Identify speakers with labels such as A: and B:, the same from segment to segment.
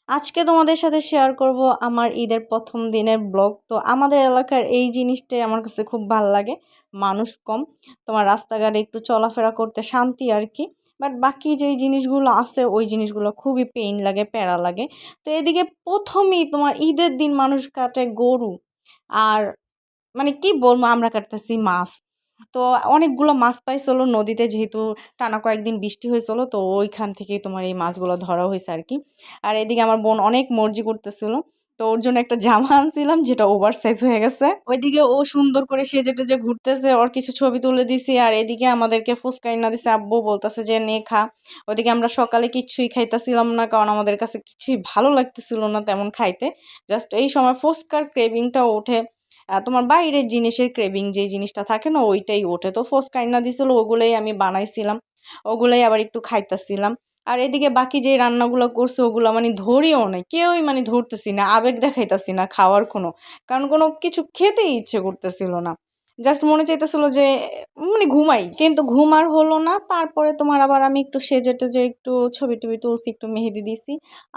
A: আজকে তোমাদের সাথে শেয়ার করব আমার ঈদের প্রথম দিনের ব্লগ। তো আমাদের এলাকার এই জিনিসটাই আমার কাছে খুব ভালো লাগে। মানুষ কম, তোমার রাস্তাঘাটে একটু চলাফেরা করতে শান্তি আর কি। বাট বাকি যেই জিনিসগুলো আছে ওই জিনিসগুলো খুবই পেইন লাগে, প্যারা লাগে। তো এদিকে প্রথমেই তোমার ঈদের দিন মানুষ কাটে গরু, আর মানে কি বলবো, আমরা কাটতেছি মাছ। তো অনেকগুলো মাছ পাইছিল নদীতে, যেহেতু টানা কয়েকদিন বৃষ্টি হয়েছিল, তো ওইখান থেকেই তোমার এই মাছগুলো ধরা হয়েছে আর কি। আর এদিকে আমার বোন অনেক মর্জি করতেছিল, তো ওর জন্য একটা জামা আনছিলাম যেটা ওভার সাইজ হয়ে গেছে। ওইদিকে ও সুন্দর করে সেজে টেজে ঘুরতেছে, ওর কিছু ছবি তুলে দিছি। আর এদিকে আমাদেরকে ফুচকা না দিছে, আব্বু বলতেছে যে নে খা। ওইদিকে আমরা সকালে কিচ্ছুই খাইতেছিলাম না, কারণ আমাদের কাছে কিছুই ভালো লাগতেছিল না তেমন খাইতে। জাস্ট এই সময় ফুচকার ক্রেভিংটা ওঠে। তোমার বাইরের জিনিসের ক্রেভিং যেই জিনিসটা থাকে না ওইটাই ওঠে। তো ফুচকা না দিছিল, ওগুলোই আমি বানাইছিলাম, ওগুলাই আবার একটু খাইতেছিলাম। আর এদিকে বাকি যে রান্নাগুলো করছে ওগুলো মানে ধরিও নাই, কেউই মানে ধরতেছি না, আবেগ দেখাইতেছি না খাওয়ার কোনো, কারণ কোনো কিছু খেতেই ইচ্ছে করতেছিল না। জাস্ট মনে চাইতেছিল যে মানে ঘুমাই, কিন্তু ঘুম আর হলো না। তারপরে তোমার আবার আমি একটু সেজে টেজে একটু ছবি টবি তুলছি, একটু মেহেদি দিছি।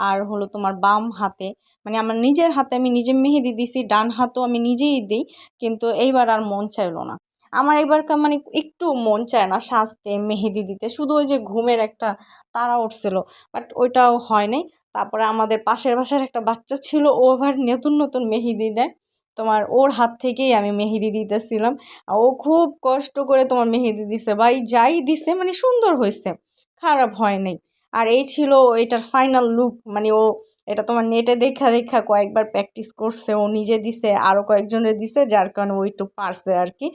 A: আর হলো তোমার বাম হাতে, মানে আমার নিজের হাতে আমি নিজে মেহেদি দিছি, ডান হাতও আমি নিজেই দিই। কিন্তু এইবার আর মন চাইলো না আমার, এবারকার মানে একটু মন চায় না সাজতে মেহেদি দিতে, শুধু ওই যে ঘুমের একটা তাড়া উঠছিল, বাট ওইটাও হয় নাই। তারপরে আমাদের পাশের বাসার একটা বাচ্চা ছিল, ও আবার নতুন নতুন মেহেদি দেয়, তোমার ওর হাত থেকেই আমি মেহেদি দিতেছিলাম। ও খুব কষ্ট করে তোমার মেহেদি দিছে ভাই, যাই দিছে মানে সুন্দর হয়েছে, খারাপ হয় নাই। আর এই ছিল এটার ফাইনাল লুক, মানে ও এটা তোমার নেটে দেখা দেখা কয়েকবার প্র্যাকটিস করছে, ও নিজে দিছে, আরও কয়েকজনের দিছে, যার কারণে ও একটু পারছে আর কি।